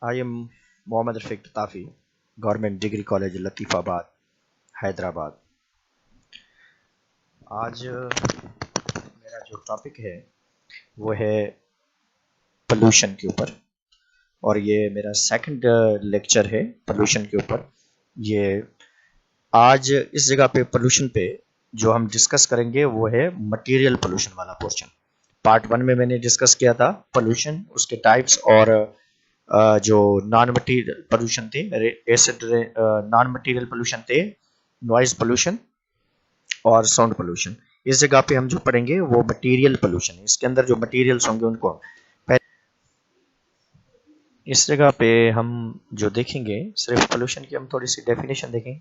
I am Mohammad Rafiq Tafi, government degree college Latifabad, Hyderabad. आज मेरा जो टॉपिक है वो है पोल्यूशन के ऊपर, और ये मेरा सेकंड लेक्चर है पोल्यूशन के ऊपर। ये आज इस जगह पे पोल्यूशन पे जो हम डिस्कस करेंगे वो है मटेरियल पोल्यूशन वाला पोर्शन। पार्ट 1 में मैंने डिस्कस किया था पोल्यूशन, उसके टाइप्स, और जो नॉन मटीरियल पोल्यूशन थे, एसिड नॉन मटीरियल पोल्यूशन थे, नॉइज पोल्यूशन और साउंड पोल्यूशन। इस जगह पे हम जो पढ़ेंगे वो मटेरियल पोल्यूशन है। इसके अंदर जो मटेरियल्स होंगे उनको इस जगह पे हम जो देखेंगे, सिर्फ पोल्यूशन की हम थोड़ी सी डेफिनेशन देखेंगे,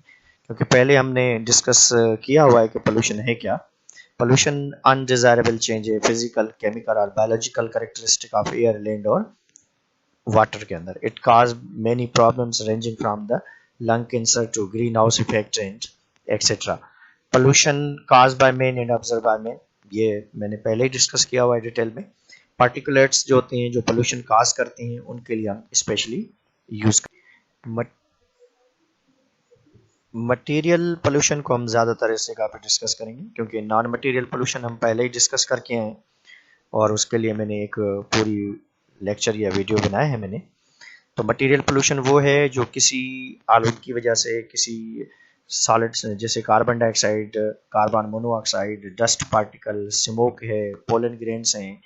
क्योंकि पहले हमने डिस्कस किया हुआ है कि पोल्यूशन है क्या। पोल्यूशन अनडिजायरेबल चेंज है फिजिकल, केमिकल और biological characteristic of air, land और वाटर के अंदर। It cause many problems ranging from the lung cancer to green house effect and etcetera. Pollution cause by man and observe by man, ये मैंने पहले ही discuss किया हुआ है डिटेल में। पार्टिकुलेट्स जो होते हैं जो पोल्यूशन काज करते हैं उनके लिए हम स्पेशली यूज करते। मटेरियल पोल्यूशन को हम ज़्यादातर इस जगह पे डिस्कस करेंगे, क्योंकि नॉन मटेरियल पोल्यूशन हम पहले ही डिस्कस करके हैं और उसके लिए मैंने एक पूरी लेक्चर या वीडियो बनाया है मैंने। तो मटेरियल पोल्यूशन वो है जो किसी आलूद की वजह से, किसी सॉलिड्स जैसे carbon dioxide, carbon monoxide, dust particle, smoke है, पोलन ग्रेन्स हैं,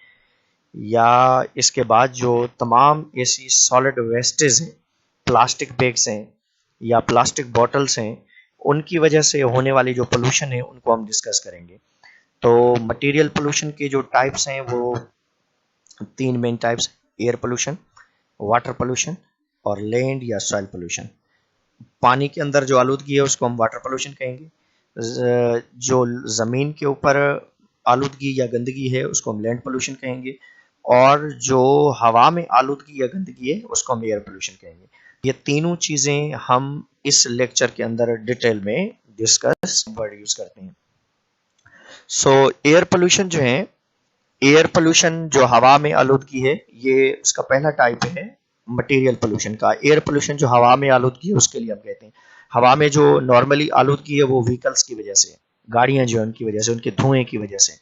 या इसके बाद जो तमाम ऐसी सॉलिड वेस्टेज हैं, प्लास्टिक बैग्स हैं या प्लास्टिक बॉटल्स हैं, उनकी वजह से होने वाली जो पोल्यूशन है उनको हम डिस्कस करेंगे। तो मटेरियल पोल्यूशन के जो टाइप्स हैं वो 3 main types: air pollution, water pollution और लैंड या सॉइल पोल्यूशन। पानी के अंदर जो आलूदगी है उसको हम वाटर पोल्यूशन कहेंगे। जो ज़मीन के ऊपर आलूदगी या गंदगी है उसको हम लैंड पोल्यूशन कहेंगे, और जो हवा में आलूदगी या गंदगी है उसको हम एयर पोल्यूशन कहेंगे। ये तीनों चीज़ें हम इस लेक्चर के अंदर डिटेल में डिस्कस वर्ड यूज करते हैं। सो एयर पोल्यूशन जो है, एयर पोल्यूशन जो हवा में आलूदगी है, ये उसका पहला टाइप है मटेरियल पोल्यूशन का। एयर पोल्यूशन जो हवा में आलूदगी है उसके लिए हम कहते हैं। हवा में जो नॉर्मली आलूदगी है वो व्हीकल्स की वजह से, गाड़ियां जो है उनकी वजह से, उनके धुएं की वजह से,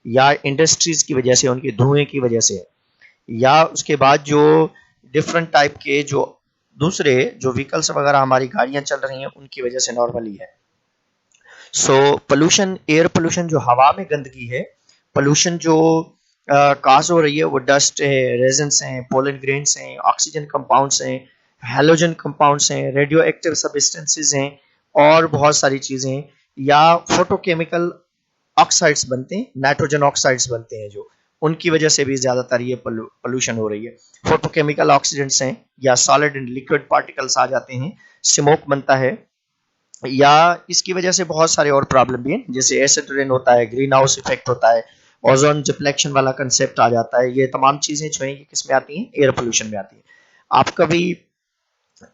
या इंडस्ट्रीज की वजह से उनके धुएं की वजह से, या उसके बाद जो डिफरेंट टाइप के जो दूसरे जो व्हीकल्स वगैरह हमारी गाड़ियां चल रही हैं उनकी वजह से नॉर्मली है। सो पोल्यूशन, एयर पोल्यूशन जो हवा में गंदगी है, पोल्यूशन जो काज हो रही है वो डस्ट है, रेजन्स हैं, पोलन ग्रेन्स हैं, ऑक्सीजन कंपाउंड्स हैं, हैलोजन कंपाउंड्स हैं, रेडियो एक्टिव सब्सटेंसेस हैं और बहुत सारी चीजें हैं, या फोटोकेमिकल ऑक्साइड्स बनते हैं, नाइट्रोजन ऑक्साइड्स बनते हैं, जो उनकी वजह से भी ज्यादातर ये पोल्यूशन हो रही है। फोटोकेमिकल ऑक्सीडेंट्स हैं या सॉलिड एंड लिक्विड पार्टिकल्स आ जाते हैं, स्मोक बनता है, या इसकी वजह से बहुत सारे और प्रॉब्लम भी हैं, जैसे एसिड रेन होता है, ग्रीन हाउस इफेक्ट होता है, ओजोन डिप्लेक्शन वाला कंसेप्ट आ जाता है। ये तमाम चीजें जो है ये किस में आती हैं? एयर पोल्यूशन में आती है। आप कभी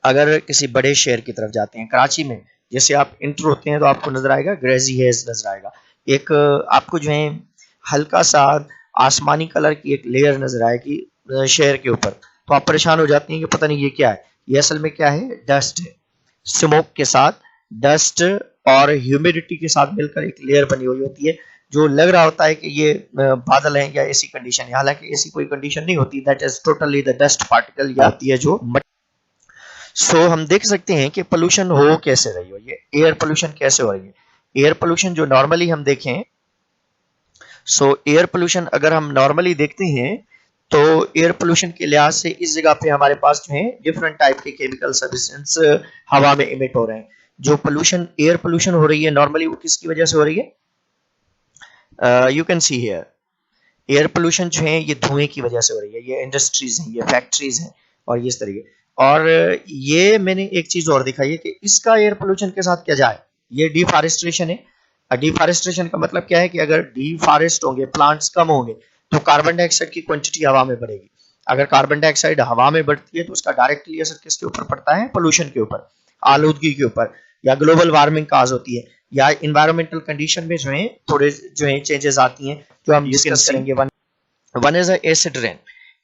अगर किसी बड़े शहर की तरफ जाते हैं, कराची में जैसे आप इंटर होते हैं तो आपको नजर आएगा ग्रेजी हेज नजर आएगा, एक आपको जो है हल्का सा आसमानी कलर की एक लेयर नजर आएगी शहर के ऊपर, तो आप परेशान हो जाते हैं कि पता नहीं ये क्या है। ये असल में क्या है? डस्ट है। स्मोक के साथ डस्ट और ह्यूमिडिटी के साथ मिलकर एक लेयर बनी हुई होती है, जो लग रहा होता है कि ये बादल हैं या ऐसी कंडीशन है, हालांकि ऐसी कोई कंडीशन नहीं होती। That is totally the dust particle या होती है जो सो हम देख सकते हैं कि पोल्यूशन हो कैसे रही हो, ये एयर पोल्यूशन कैसे हो रही है। एयर पोल्यूशन जो नॉर्मली हम देखें, सो एयर पोल्यूशन अगर हम नॉर्मली देखते हैं तो एयर पोल्यूशन के लिहाज से इस जगह पे हमारे पास जो है डिफरेंट टाइप के केमिकल सब्सटेंस हवा में इमिट हो रहे हैं। जो पोल्यूशन, एयर पोल्यूशन हो रही है नॉर्मली, वो किसकी वजह से हो रही है? You can see here, air pollution जो है ये धुएं की वजह से हो रही है। ये इंडस्ट्रीज हैं, ये फैक्ट्रीज हैं और ये इस तरीके। और ये मैंने एक चीज और दिखाई है कि इसका एयर पोल्यूशन के साथ क्या जाए, ये डिफॉरेस्टेशन है। डिफॉरेस्टेशन का मतलब क्या है कि अगर डिफॉरेस्ट होंगे, प्लांट्स कम होंगे, तो कार्बन डाइऑक्साइड की क्वांटिटी हवा में बढ़ेगी। अगर कार्बन डाइऑक्साइड हवा में बढ़ती है तो उसका डायरेक्टली असर किसके ऊपर पड़ता है? पोल्यूशन के ऊपर, आलूदगी के ऊपर, या ग्लोबल वार्मिंग काज होती है, या इन्वायरमेंटल कंडीशन में जो है थोड़े जो है चेंजेस आती हैं जो हम डिस्कस करेंगे। One is acid rain.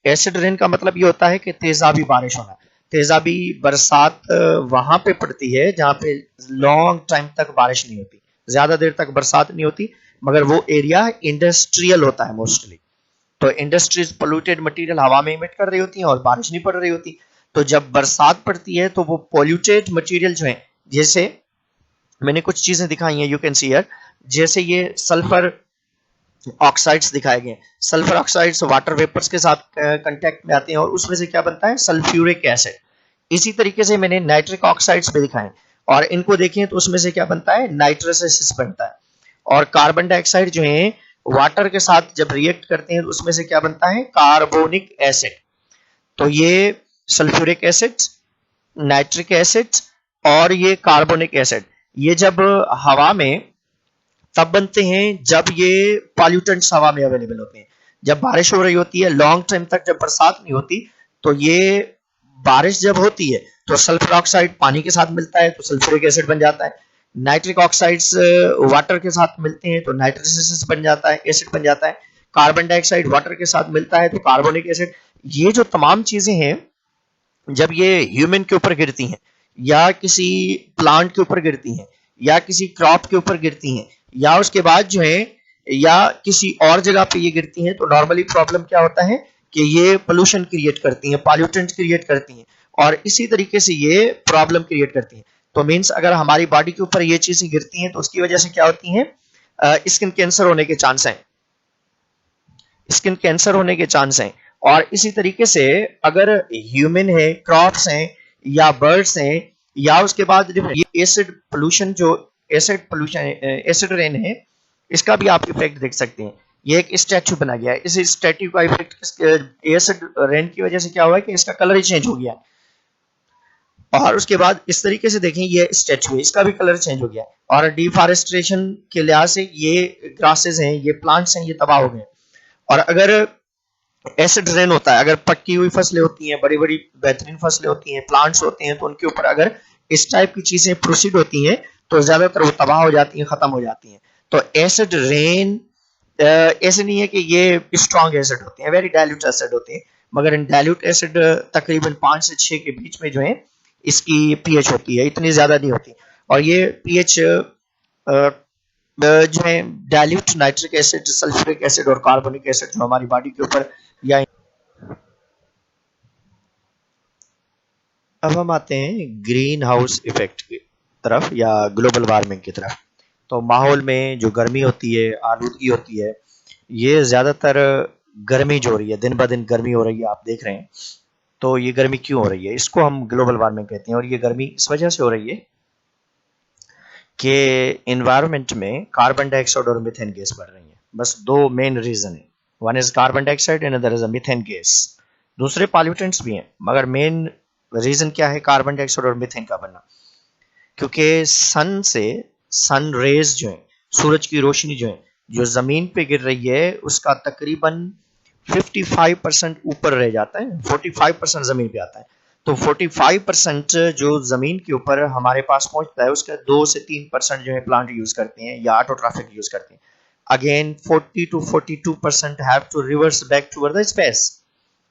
Acid rain का मतलब ये होता है कि तेजाबी बारिश होना। तेजाबी बरसात वहां पे पड़ती है जहां पे लॉन्ग टाइम तक बारिश नहीं होती, ज्यादा देर तक बरसात नहीं होती, मगर वो एरिया इंडस्ट्रियल होता है मोस्टली। तो इंडस्ट्रीज पोल्यूटेड मटेरियल हवा में इमिट कर रही होती हैं और बारिश नहीं पड़ रही होती। तो जब बरसात पड़ती है तो वो पोल्यूटेड मटेरियल जो है, जैसे मैंने कुछ चीजें दिखाई हैं, यू कैन सी हियर, जैसे ये सल्फर ऑक्साइड्स दिखाए गए। सल्फर ऑक्साइड्स वाटर वेपर्स के साथ कांटेक्ट में आते हैं और उसमें से क्या बनता है, सल्फ्यूरिक एसिड। इसी तरीके से मैंने नाइट्रिक ऑक्साइड्स भी दिखाए और इनको देखें तो उसमें से क्या बनता है, नाइट्रस एसिड बनता है। और कार्बन डाइऑक्साइड जो है वाटर के साथ जब रिएक्ट करते हैं तो उसमें से क्या बनता है, कार्बोनिक एसिड। तो ये सल्फ्यूरिक एसिड, नाइट्रिक एसिड और ये कार्बोनिक एसिड, ये जब हवा में तब बनते हैं जब ये पॉल्यूटेंट्स हवा में अवेलेबल होते हैं। जब बारिश हो रही होती है लॉन्ग टाइम तक, जब बरसात नहीं होती, तो ये बारिश जब होती है तो सल्फर ऑक्साइड पानी के साथ मिलता है तो सल्फ्यूरिक एसिड बन जाता है। नाइट्रिक ऑक्साइड्स वाटर के साथ मिलते हैं तो नाइट्रस एसिड बन जाता है, एसिड बन जाता है। कार्बन डाइऑक्साइड वाटर के साथ मिलता है तो कार्बोनिक एसिड। ये जो तमाम चीजें हैं जब ये ह्यूमन के ऊपर गिरती हैं या किसी प्लांट के ऊपर गिरती हैं या किसी क्रॉप के ऊपर गिरती हैं या उसके बाद जो है या किसी और जगह पे ये गिरती हैं, तो नॉर्मली प्रॉब्लम क्या होता है कि ये पोल्यूशन क्रिएट करती हैं, पॉल्यूटेंट क्रिएट करती हैं और इसी तरीके से ये प्रॉब्लम क्रिएट करती हैं। तो मीन्स अगर हमारी बॉडी के ऊपर ये चीजें गिरती हैं तो उसकी वजह से क्या होती हैं, स्किन कैंसर होने के चांस हैं, स्किन कैंसर होने के चांस हैं। और इसी तरीके से अगर ह्यूमन है, क्रॉप्स हैं या बर्ड्स हैं या उसके बाद ये एसिड पोल्यूशन, जो एसिड पोल्यूशन, एसिड रेन है, इसका भी आप इफेक्ट देख सकते हैं। ये एक स्टैचू बना गया है, इस स्टैचू का इफेक्ट एसिड रेन की वजह से क्या हुआ है कि इसका कलर ही चेंज हो गया है। और उसके बाद इस तरीके से देखें ये स्टैचू है, इसका भी कलर चेंज हो गया है। और डिफॉरेस्टेशन के लिहाज से ये ग्रासेस हैं, ये प्लांट्स हैं, ये तबाह हो गए। और अगर एसिड रेन होता है, अगर पक्की हुई फसलें होती हैं, बड़ी बड़ी बेहतरीन फसलें होती हैं, प्लांट्स होते हैं, तो उनके ऊपर अगर इस टाइप की चीजें प्रोसीड होती हैं तो ज्यादातर वो तबाह हो जाती हैं, खत्म हो जाती हैं। तो एसिड रेन ऐसे नहीं है कि ये स्ट्रॉन्ग एसिड होते हैं, वेरी डाइल्यूट एसिड होते हैं, मगर इन डाइल्यूट एसिड तकरीबन 5 से 6 के बीच में जो है इसकी पीएच होती है, इतनी ज्यादा नहीं होती। और ये पीएच जो है dilute nitric acid, sulphuric acid और कार्बोनिक एसिड जो हमारी बॉडी के ऊपर या। अब हम आते हैं ग्रीन हाउस इफेक्ट की तरफ या ग्लोबल वार्मिंग की तरफ। तो माहौल में जो गर्मी होती है, आलूदगी होती है, ये ज़्यादातर गर्मी जो हो रही है, दिन ब दिन गर्मी हो रही है, आप देख रहे हैं। तो ये गर्मी क्यों हो रही है, इसको हम ग्लोबल वार्मिंग कहते हैं। और ये गर्मी इस वजह से हो रही है कि एनवायरनमेंट में कार्बन डाइऑक्साइड और मीथेन गैस बढ़ रही है। बस दो मेन रीजन है, one is carbon dioxide and other is methane gas. दूसरे पॉल्यूटेंट्स भी हैं, मगर मेन रीजन क्या है, कार्बन डाइऑक्साइड और मीथेन का बनना। क्योंकि सन से, सन रेज जो है, सूरज की रोशनी जो है, जो जमीन पे गिर रही है, उसका तकरीबन 55% ऊपर रह जाता है, 45% जमीन पे आता है। तो 45% जो जमीन के ऊपर हमारे पास पहुंचता है, उसका 2 से 3% जो है प्लांट यूज करते हैं या ऑटो ट्रैफिक यूज करते हैं। Again 40 to 42% have to reverse back toward the space.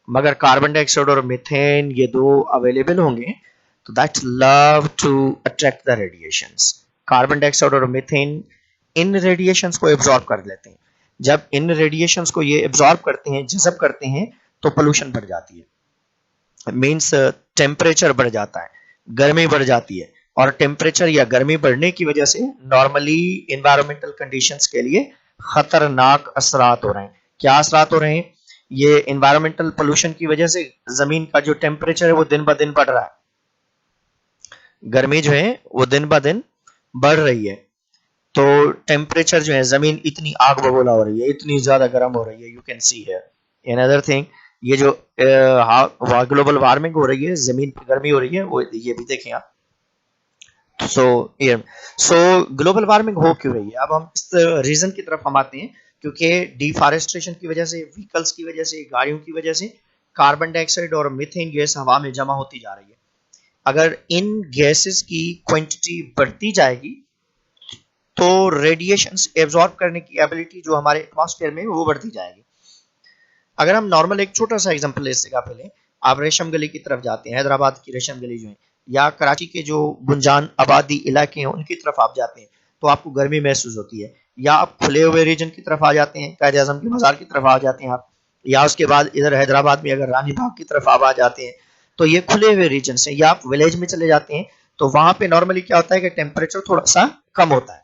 मगर कार्बन डाइऑक्साइड और मीथेन ये दो अवेलेबल होंगे तो that love to attract the radiations. Carbon dioxide और मीथेन इन रेडिएशंस को एब्जॉर्ब कर लेते हैं। जब इन रेडिएशंस को ये एब्जॉर्ब करते हैं, जज़ब करते हैं, तो पोल्यूशन बढ़ जाती है, मींस टेम्परेचर बढ़ जाता है, गर्मी बढ़ जाती है। और टेम्परेचर या गर्मी बढ़ने की वजह से नॉर्मली एनवायरमेंटल कंडीशंस के लिए खतरनाक असरात हो रहे हैं। क्या असरात हो रहे हैं, ये एनवायरमेंटल पोल्यूशन की वजह से जमीन का जो टेम्परेचर है वो दिन ब दिन बढ़ रहा है, गर्मी जो है वो दिन ब दिन बढ़ रही है। तो टेम्परेचर जो है, जमीन इतनी आग बबूला हो रही है, इतनी ज्यादा गर्म हो रही है, you can see here. Another thing, ये जो ग्लोबल वार्मिंग हो रही है, जमीन की गर्मी हो रही है, वो ये भी देखें आप। सो ग्लोबल वार्मिंग हो क्यों रही है, अब हम इस रीजन की तरफ हम आते हैं। क्योंकि डिफॉरेस्टेशन की वजह से, व्हीकल्स की वजह से, गाड़ियों की वजह से कार्बन डाइऑक्साइड और मीथेन गैस हवा में जमा होती जा रही है। अगर इन गैसेस की क्वांटिटी बढ़ती जाएगी तो रेडिएशंस एब्जॉर्ब करने की एबिलिटी जो हमारे एटमॉस्फेयर में वो बढ़ती जाएगी। अगर हम नॉर्मल एक छोटा सा एग्जांपल ले इस जगह पे लें, आप रेशम गली की तरफ जाते हैं, हैदराबाद की रेशम गली जो है, या कराची के जो गुंजान आबादी इलाके हैं उनकी तरफ आप जाते हैं तो आपको गर्मी महसूस होती है। या आप खुले हुए रीजन की तरफ आ जाते हैं, कायद आजम के बाजार की तरफ आ जाते हैं आप, या उसके बाद इधर हैदराबाद में अगर रानी बाग की तरफ आप आ जाते हैं तो ये खुले हुए रीजन से, या आप विलेज में चले जाते हैं तो वहां पे नॉर्मली क्या होता है कि टेम्परेचर थोड़ा सा कम होता है,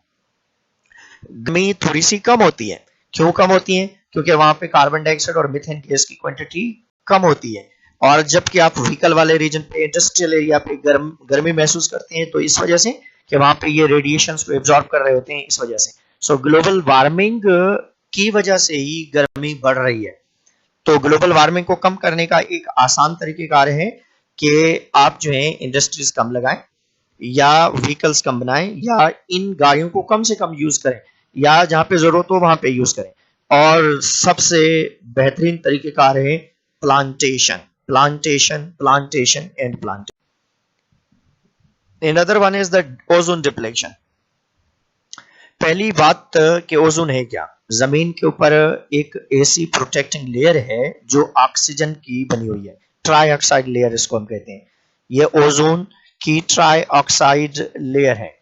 गर्मी थोड़ी सी कम होती है। क्यों कम होती है? क्योंकि वहां पे कार्बन डाइऑक्साइड और मीथेन गैस की क्वांटिटी कम होती है। और जबकि आप व्हीकल वाले रीजन पे, इंडस्ट्रियल एरिया पे गर्मी महसूस करते हैं तो इस वजह से कि वहां पे ये रेडिएशंस को एब्जॉर्ब कर रहे होते हैं, इस वजह से। सो ग्लोबल वार्मिंग की वजह से ही गर्मी बढ़ रही है। तो ग्लोबल वार्मिंग को कम करने का एक आसान तरीकेकार है कि आप जो है इंडस्ट्रीज कम लगाएं, या व्हीकल्स कम बनाएं, या इन गाड़ियों को कम से कम यूज करें, या जहां पे जरूरत हो वहां पे यूज करें। और सबसे बेहतरीन तरीकेकार है plantation, plantation, plantation and plantation. Another one is the ozone depletion. पहली बात कि ओजोन है क्या? जमीन के ऊपर एक ऐसी प्रोटेक्टिंग लेयर है जो ऑक्सीजन की बनी हुई है, ट्राई ऑक्साइड लेयर इसको हम कहते हैं। ये ओजोन की ट्राई ऑक्साइड लेयर है।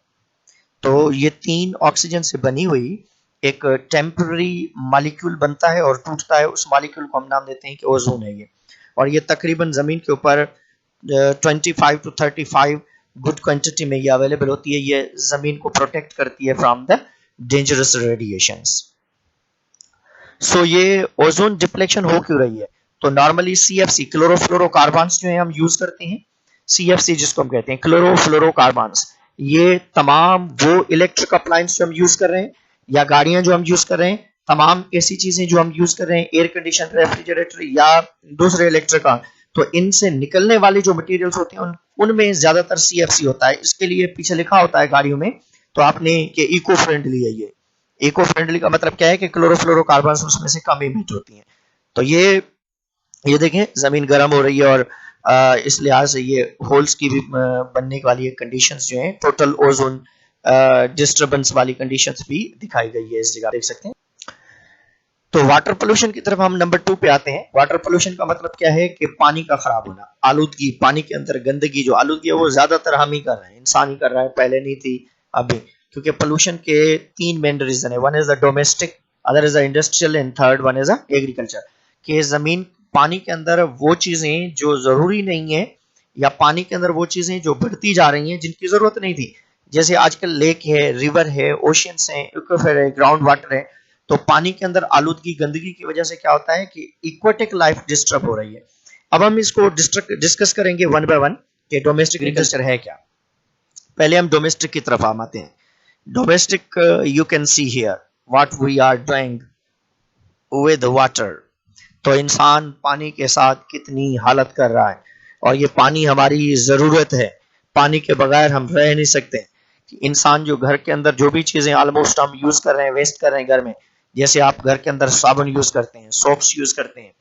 तो ये 3 ऑक्सीजन से बनी हुई एक टेम्पररी मॉलिक्यूल बनता है और टूटता है, उस मॉलिक्यूल को हम नाम देते हैं कि ओजोन है ये। और ये तकरीबन जमीन के ऊपर 25 to 35 गुड क्वांटिटी में ये अवेलेबल होती है। ये जमीन को प्रोटेक्ट करती है फ्रॉम द डेंजरस रेडिएशंस। सो ये ओजोन डिप्लेक्शन हो क्यों रही है? तो नॉर्मली CFC, क्लोरोफ्लोरोकार्बन्स जो है हम यूज करते हैं, CFC जिसको हम कहते हैं क्लोरोफ्लोरोकार्बन्स, ये तमाम वो इलेक्ट्रिक अप्लायंस जो हम यूज कर रहे हैं, या गाड़ियां जो हम यूज कर रहे हैं, तमाम ऐसी चीजें जो हम यूज कर रहे हैं, एयर कंडीशन, रेफ्रिजरेटर या दूसरे इलेक्ट्रिक, तो इनसे निकलने वाले जो मटेरियल्स होते हैं उनमें ज्यादातर CFC होता है। इसके लिए पीछे लिखा होता है गाड़ियों में, तो आपने कि इको फ्रेंडली है। ये इको फ्रेंडली का मतलब क्या है कि क्लोरोफ्लोरोकार्बन्स उसमें से कम इमिट होती हैं। तो ये देखें जमीन गर्म हो रही है, और इस लिहाज से ये होल्स की भी बनने वाली कंडीशंस जो हैं, टोटल ओजोन डिस्टर्बेंस वाली कंडीशंस भी दिखाई गई है इस जगह, देख सकते हैं। तो वाटर पोल्यूशन की तरफ हम नंबर 2 पे आते हैं। वाटर पोल्यूशन का मतलब क्या है कि पानी का खराब होना, आलूदगी, पानी के अंदर गंदगी, जो आलूदगी है वो ज्यादातर हम ही कर रहे हैं, इंसान ही कर रहा है, पहले नहीं थी अभी। क्योंकि पोल्यूशन के 3 मेन रीजन है, one is the domestic, other is the industrial and third one is the agriculture. कि जमीन, पानी के अंदर वो चीजें जो जरूरी नहीं है, या पानी के अंदर वो चीजें जो बढ़ती जा रही हैं जिनकी जरूरत नहीं थी, जैसे आजकल लेक है, रिवर है, ओशियंस है, एक्वाफर है, ग्राउंड वाटर है। तो पानी के अंदर आलूदगी, गंदगी की वजह से क्या होता है कि इक्वेटिक लाइफ डिस्टर्ब हो रही है। अब हम इसको डिस्कस करेंगे वन बाय वन कि डोमेस्टिक एग्रीकल्चर है क्या। पहले हम डोमेस्टिक की तरफ आते हैं। Domestic, you can see here what we are doing with water. तो इंसान पानी के साथ कितनी हालत कर रहा है, और ये पानी हमारी जरूरत है, पानी के बगैर हम रह नहीं सकते। इंसान जो घर के अंदर जो भी चीजें ऑलमोस्ट हम यूज कर रहे हैं, वेस्ट कर रहे हैं घर में, जैसे आप घर के अंदर साबुन यूज करते हैं, सोप्स यूज करते हैं,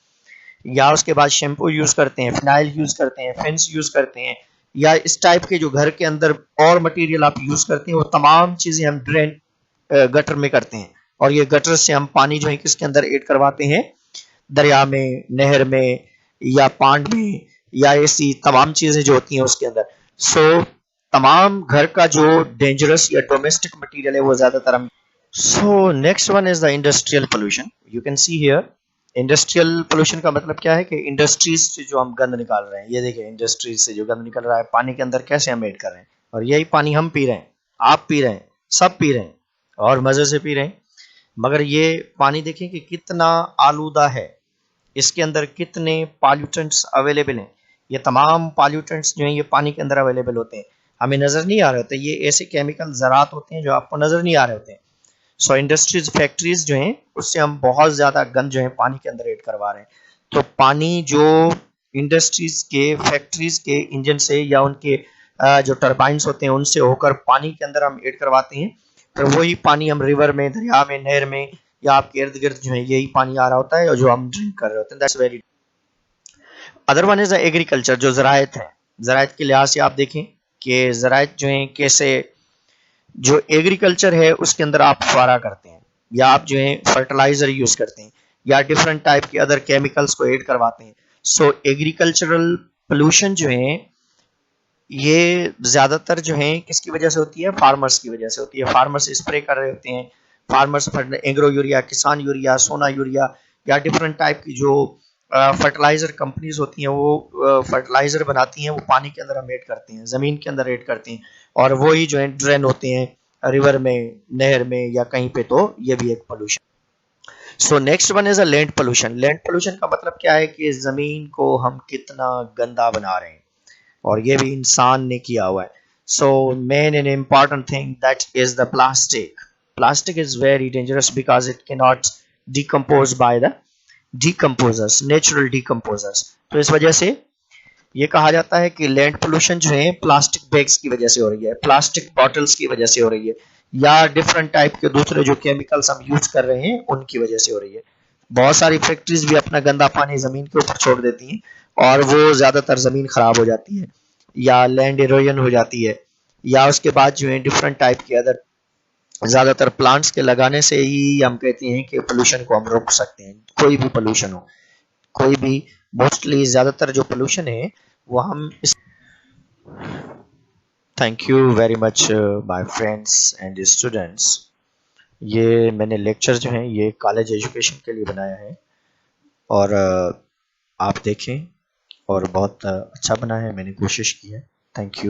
या उसके बाद शैम्पू यूज करते हैं, फिनाइल यूज करते हैं, फिन्स यूज करते हैं, या इस टाइप के जो घर के अंदर और मटेरियल आप यूज करते हैं, वो तमाम चीजें हम ड्रेन, गटर में करते हैं। और ये गटर से हम पानी जो है किसके अंदर ऐड करवाते हैं, दरिया में, नहर में, या पांड में, या ऐसी तमाम चीजें जो होती हैं उसके अंदर। सो तमाम घर का जो डेंजरस या डोमेस्टिक मटेरियल है वो ज्यादातर हम। So next one is the industrial pollution. You can see here, industrial pollution का मतलब क्या है कि इंडस्ट्रीज से जो हम गंद निकाल रहे हैं, ये देखिए इंडस्ट्रीज से जो गंद निकल रहा है पानी के अंदर, कैसे हम ऐड कर रहे हैं, और यही पानी हम पी रहे हैं, आप पी रहे हैं, सब पी रहे हैं, और मजे से पी रहे हैं। मगर ये पानी देखें कि कितना आलूदा है, इसके अंदर कितने पॉल्यूटेंट्स अवेलेबल हैं। ये तमाम पॉल्यूटेंट्स जो हैं ये पानी के अंदर अवेलेबल होते हैं, हमें नजर नहीं आ रहे होते। ये ऐसे केमिकल ज़रात होते हैं जो आपको नजर नहीं आ रहे होते हैं। सो इंडस्ट्रीज, फैक्ट्रीज जो हैं उससे हम बहुत ज्यादा गंद जो है पानी के अंदर ऐड करवा रहे हैं। तो पानी जो इंडस्ट्रीज के, फैक्ट्रीज के इंजन से, या उनके जो टर्बाइंस होते हैं उनसे होकर पानी के अंदर हम ऐड करवाते हैं, तो वही पानी हम रिवर में, दरिया में, नहर में, या आपके इर्द गिर्द जो है यही पानी आ रहा होता है और जो हम ड्रिंक कर रहे होते हैं। That's very. Other one is agriculture, जो ज़रायत है। ज़रायत के लिहाज से आप देखें कि ज़रायत जो है कैसे, जो एग्रीकल्चर है उसके अंदर आप फुवारा करते हैं, या आप जो है फर्टिलाइजर यूज करते हैं, या डिफरेंट टाइप के अदर केमिकल्स को ऐड करवाते हैं। सो एग्रीकल्चरल पोल्यूशन जो है ये ज्यादातर जो है किसकी वजह से होती है, फार्मर्स की वजह से होती है। फार्मर्स स्प्रे कर रहे होते हैं, फार्मर्स एग्रो यूरिया, किसान यूरिया, सोना यूरिया या डिफरेंट टाइप की जो फर्टिलाइजर कंपनीज होती हैं वो फर्टिलाइजर बनाती हैं, वो पानी के अंदर हम ऐड करते हैं, जमीन के अंदर ऐड करती हैं और वो ही जो है ड्रेन होते हैं रिवर में, नहर में या कहीं पे, तो ये भी एक pollution. So next one is a land pollution. Land pollution का मतलब क्या है कि जमीन को हम कितना गंदा बना रहे हैं, और ये भी इंसान ने किया हुआ है। So main and important thing that is the plastic. Plastic is very dangerous because it can not decompose by the decomposers, natural decomposers. तो इस वजह से ये कहा जाता है कि लैंड पोल्यूशन जो है प्लास्टिक बैग्स की वजह से हो रही है, प्लास्टिक बॉटल्स की वजह से हो रही है, या डिफरेंट टाइप के दूसरे जो केमिकल्स हम यूज कर रहे हैं उनकी वजह से हो रही है। बहुत सारी फैक्ट्रीज भी अपना गंदा पानी जमीन के ऊपर छोड़ देती हैं और वो ज्यादातर जमीन खराब हो जाती है या लैंड इरोजन हो जाती है, या उसके बाद जो है डिफरेंट टाइप के अदर ज्यादातर प्लांट्स के लगाने से ही हम कहते हैं कि पोल्यूशन को हम रोक सकते हैं। कोई भी पोल्यूशन हो, कोई भी, मोस्टली ज्यादातर जो पोल्यूशन है वो हम इस। Thank you very much my friends and students. ये मैंने लेक्चर जो है ये कॉलेज एजुकेशन के लिए बनाया है और आप देखें, और बहुत अच्छा बना है, मैंने कोशिश की है। Thank you.